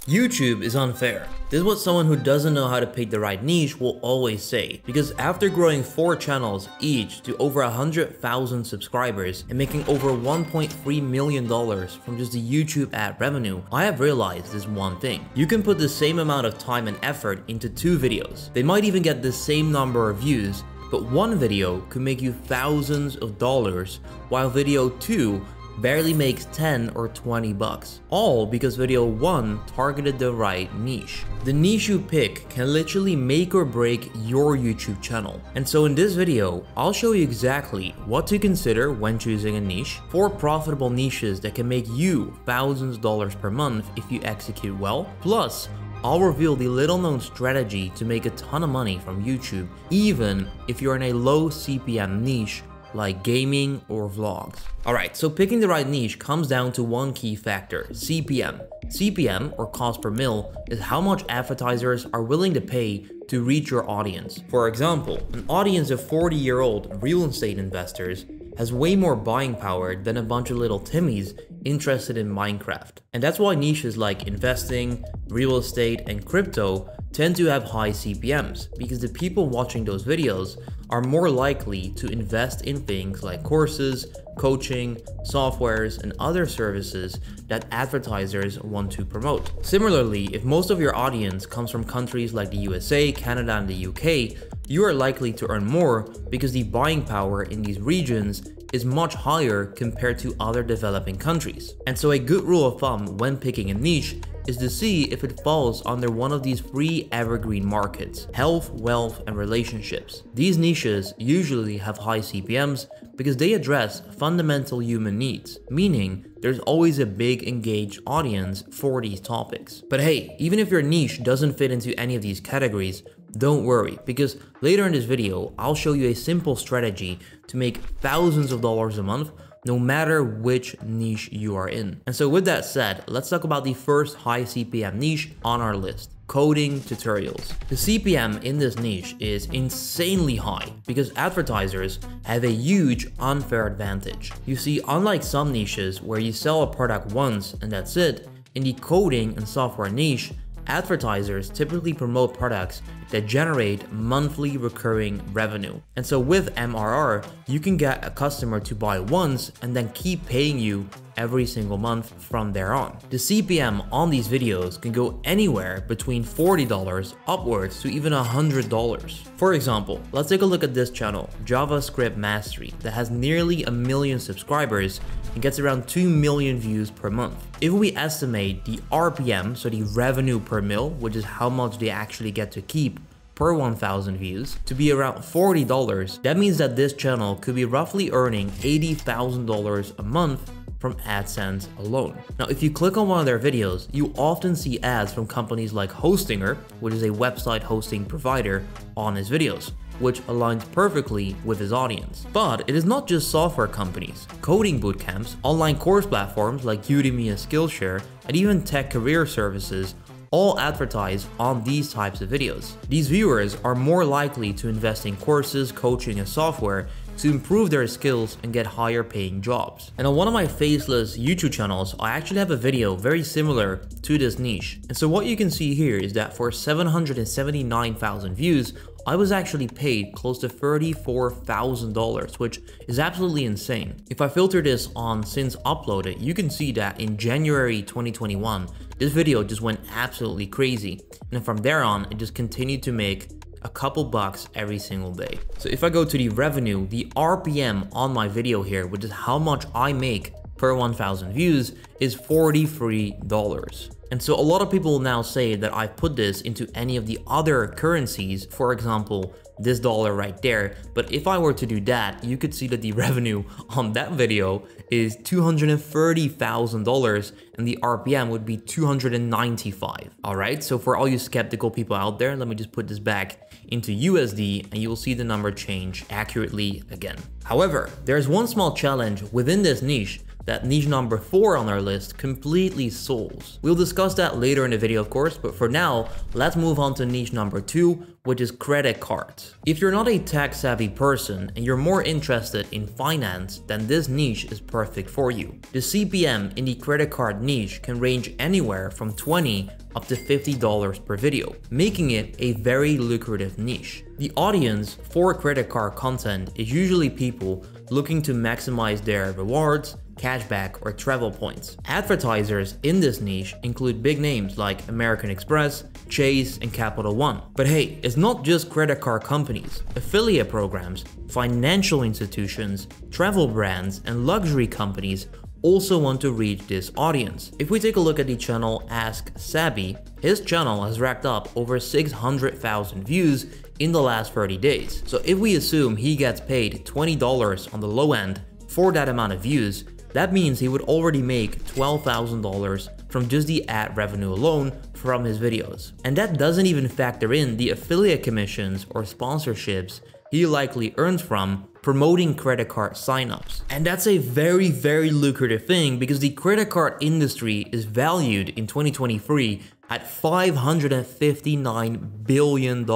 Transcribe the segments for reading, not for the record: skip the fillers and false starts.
YouTube is unfair. This is what someone who doesn't know how to pick the right niche will always say, because after growing 4 channels each to over 100,000 subscribers and making over $1.3 million from just the YouTube ad revenue, I have realized this one thing. You can put the same amount of time and effort into 2 videos. They might even get the same number of views, but one video could make you thousands of dollars, while video 2 barely makes 10 or 20 bucks. All because video 1 targeted the right niche. The niche you pick can literally make or break your YouTube channel. And so in this video, I'll show you exactly what to consider when choosing a niche, 4 profitable niches that can make you thousands of dollars per month if you execute well, plus I'll reveal the little known strategy to make a ton of money from YouTube, even if you're in a low CPM niche like gaming or vlogs. Alright, so picking the right niche comes down to one key factor, CPM. CPM, or cost per mil, is how much advertisers are willing to pay to reach your audience. For example, an audience of 40-year-old real estate investors has way more buying power than a bunch of little Timmies interested in Minecraft. And that's why niches like investing, real estate, and crypto tend to have high CPMs, because the people watching those videos are more likely to invest in things like courses, coaching, softwares, and other services that advertisers want to promote. Similarly, if most of your audience comes from countries like the USA, Canada, and the UK, you are likely to earn more because the buying power in these regions is much higher compared to other developing countries. And so a good rule of thumb when picking a niche is to see if it falls under one of these 3 evergreen markets: health, wealth, and relationships. These niches usually have high CPMs because they address fundamental human needs, meaning there's always a big engaged audience for these topics. But hey, even if your niche doesn't fit into any of these categories, don't worry, because later in this video, I'll show you a simple strategy to make thousands of dollars a month no matter which niche you are in. And so with that said, let's talk about the first high CPM niche on our list: coding tutorials. The CPM in this niche is insanely high because advertisers have a huge unfair advantage. You see, unlike some niches where you sell a product once and that's it, in the coding and software niche, advertisers typically promote products that generate monthly recurring revenue. And so with MRR, you can get a customer to buy once and then keep paying you every single month from there on. The CPM on these videos can go anywhere between $40 upwards to even $100. For example, let's take a look at this channel, JavaScript Mastery, that has nearly 1 million subscribers and gets around 2 million views per month. If we estimate the RPM, so the revenue per mil, which is how much they actually get to keep per 1,000 views, to be around $40, that means that this channel could be roughly earning $80,000 a month from AdSense alone. Now, if you click on one of their videos, you often see ads from companies like Hostinger, which is a website hosting provider, on his videos, which aligns perfectly with his audience. But it is not just software companies. Coding bootcamps, online course platforms like Udemy and Skillshare, and even tech career services all advertise on these types of videos. These viewers are more likely to invest in courses, coaching, and software to improve their skills and get higher paying jobs. And on one of my faceless YouTube channels, I actually have a video very similar to this niche. And so what you can see here is that for 779,000 views, I was actually paid close to $34,000, which is absolutely insane. If I filter this on since uploaded, you can see that in January 2021, this video just went absolutely crazy. And from there on, it just continued to make a couple bucks every single day. So if I go to the revenue, the RPM on my video here, which is how much I make per 1,000 views, is $43. And so a lot of people now say that I put this into any of the other currencies, for example, this dollar right there. But if I were to do that, you could see that the revenue on that video is $230,000 and the RPM would be 295. All right, so for all you skeptical people out there, let me just put this back into USD and you will see the number change accurately again. However, there's one small challenge within this niche that niche number 4 on our list completely souls. We'll discuss that later in the video, of course, but for now, let's move on to niche number 2, which is credit cards. If you're not a tech-savvy person and you're more interested in finance, then this niche is perfect for you. The CPM in the credit card niche can range anywhere from $20 up to $50 per video, making it a very lucrative niche. The audience for credit card content is usually people looking to maximize their rewards, cashback, or travel points. Advertisers in this niche include big names like American Express, Chase, and Capital One. But hey, it's not just credit card companies. Affiliate programs, financial institutions, travel brands, and luxury companies also want to reach this audience. If we take a look at the channel Ask Sabby, his channel has racked up over 600,000 views in the last 30 days. So if we assume he gets paid $20 on the low end for that amount of views, that means he would already make $12,000 from just the ad revenue alone from his videos. And that doesn't even factor in the affiliate commissions or sponsorships he likely earns from promoting credit card signups. And that's a very, very lucrative thing because the credit card industry is valued in 2023 at $559 billion.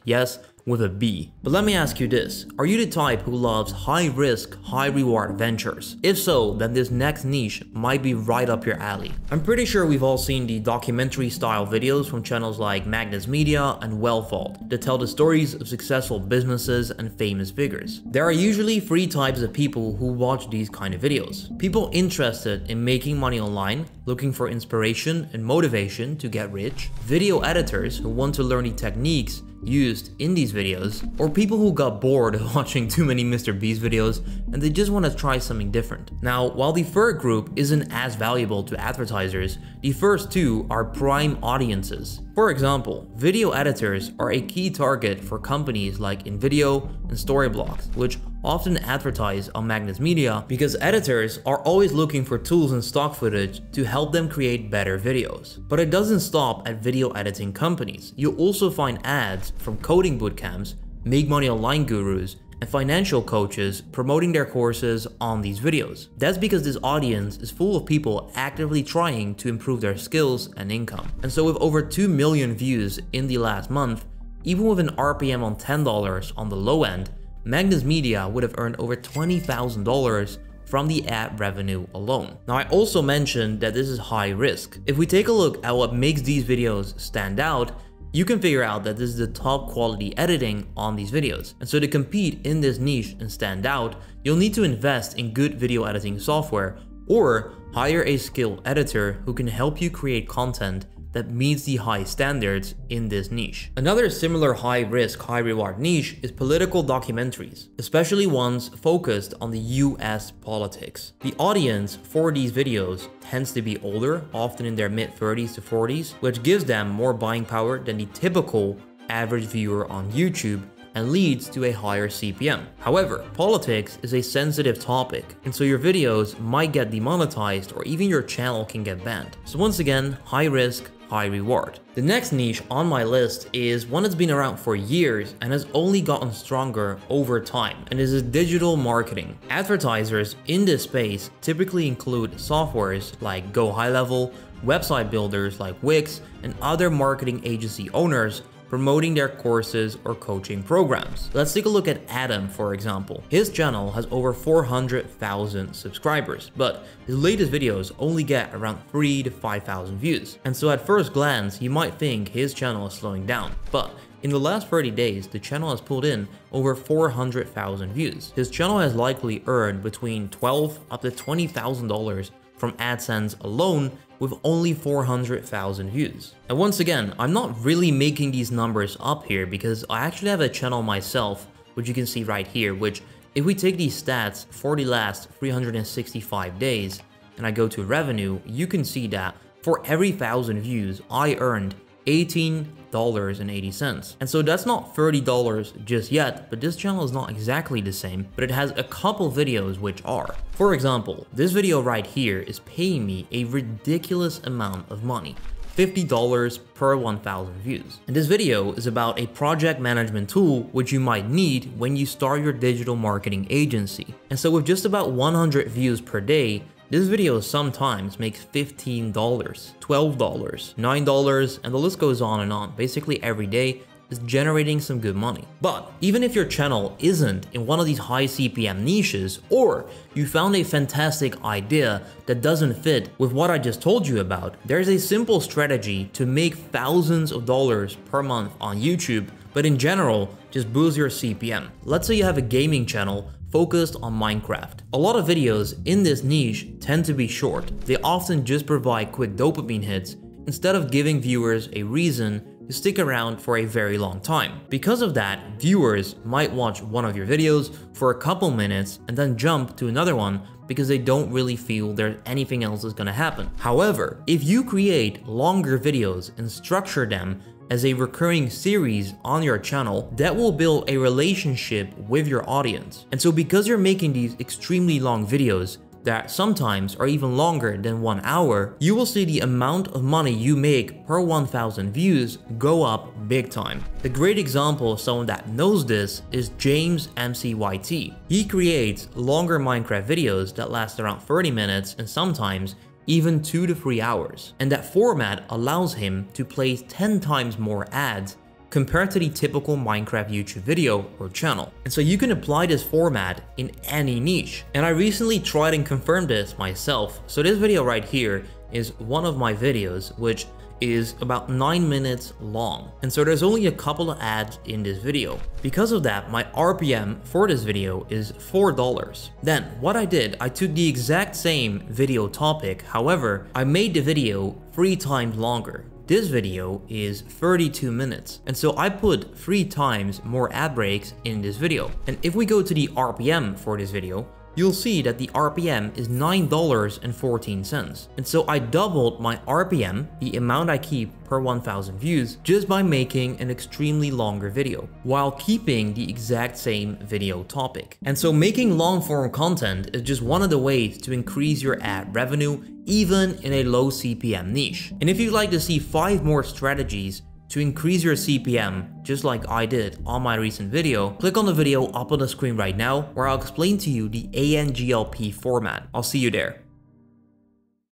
Yes, with a B. But let me ask you this, are you the type who loves high risk, high reward ventures? If so, then this next niche might be right up your alley. I'm pretty sure we've all seen the documentary style videos from channels like Magnus Media and Wealth Vault that tell the stories of successful businesses and famous figures. There are usually 3 types of people who watch these kind of videos. People interested in making money online, looking for inspiration and motivation to get rich, video editors who want to learn the techniques used in these videos, or people who got bored of watching too many Mr. Beast videos and they just want to try something different. Now, while the third group isn't as valuable to advertisers, the first 2 are prime audiences. For example, video editors are a key target for companies like InVideo and Storyblocks, which often advertise on Magnus Media because editors are always looking for tools and stock footage to help them create better videos. But it doesn't stop at video editing companies. You'll also find ads from coding bootcamps, make money online gurus, and financial coaches promoting their courses on these videos. That's because this audience is full of people actively trying to improve their skills and income. And so with over 2 million views in the last month, even with an RPM on $10 on the low end, Magnus Media would have earned over $20,000 from the ad revenue alone. Now, I also mentioned that this is high risk. If we take a look at what makes these videos stand out, you can figure out that this is the top quality editing on these videos. And so to compete in this niche and stand out, you'll need to invest in good video editing software or hire a skilled editor who can help you create content that meets the high standards in this niche. Another similar high risk, high reward niche is political documentaries, especially ones focused on the US politics. The audience for these videos tends to be older, often in their mid-30s to 40s, which gives them more buying power than the typical average viewer on YouTube and leads to a higher CPM. However, politics is a sensitive topic, and so your videos might get demonetized or even your channel can get banned. So once again, high risk, high reward. The next niche on my list is one that's been around for years and has only gotten stronger over time, and this is digital marketing. Advertisers in this space typically include softwares like Go High Level, website builders like Wix, and other marketing agency owners promoting their courses or coaching programs. Let's take a look at Adam, for example. His channel has over 400,000 subscribers, but his latest videos only get around 3,000 to 5,000 views. And so at first glance, you might think his channel is slowing down, but in the last 30 days, the channel has pulled in over 400,000 views. His channel has likely earned between $12,000 up to $20,000 from AdSense alone with only 400,000 views. And once again, I'm not really making these numbers up here because I actually have a channel myself, which you can see right here, which if we take these stats for the last 365 days and I go to revenue, you can see that for every 1,000 views, I earned $18.80. And so that's not $30 just yet, but this channel is not exactly the same, but it has a couple videos which are. For example, this video right here is paying me a ridiculous amount of money. $50 per 1,000 views. And this video is about a project management tool which you might need when you start your digital marketing agency. And so with just about 100 views per day, this video sometimes makes $15, $12, $9, and the list goes on and on. Basically every day is generating some good money. But even if your channel isn't in one of these high CPM niches, or you found a fantastic idea that doesn't fit with what I just told you about, there's a simple strategy to make thousands of dollars per month on YouTube, but in general, just boost your CPM. Let's say you have a gaming channel focused on Minecraft. A lot of videos in this niche tend to be short. They often just provide quick dopamine hits instead of giving viewers a reason to stick around for a very long time. Because of that, viewers might watch one of your videos for a couple minutes and then jump to another one because they don't really feel there's anything else is gonna happen. However, if you create longer videos and structure them as a recurring series on your channel, that will build a relationship with your audience. And so because you're making these extremely long videos that sometimes are even longer than 1 hour, you will see the amount of money you make per 1,000 views go up big time. The great example of someone that knows this is James MCYT. He creates longer Minecraft videos that last around 30 minutes and sometimes even 2 to 3 hours. And that format allows him to place 10 times more ads compared to the typical Minecraft YouTube video or channel. And so you can apply this format in any niche. And I recently tried and confirmed this myself. So this video right here is one of my videos, which is about 9 minutes long. And so there's only a couple of ads in this video. Because of that, my RPM for this video is $4. Then what I did, I took the exact same video topic. However, I made the video 3 times longer. This video is 32 minutes, and so I put 3 times more ad breaks in this video. And if we go to the RPM for this video, you'll see that the RPM is $9.14. And so I doubled my RPM, the amount I keep per 1,000 views, just by making an extremely longer video, while keeping the exact same video topic. And so making long form content is just one of the ways to increase your ad revenue, even in a low CPM niche. And if you'd like to see 5 more strategies to increase your CPM, just like I did on my recent video, click on the video up on the screen right now, where I'll explain to you the ANGLP format. I'll see you there.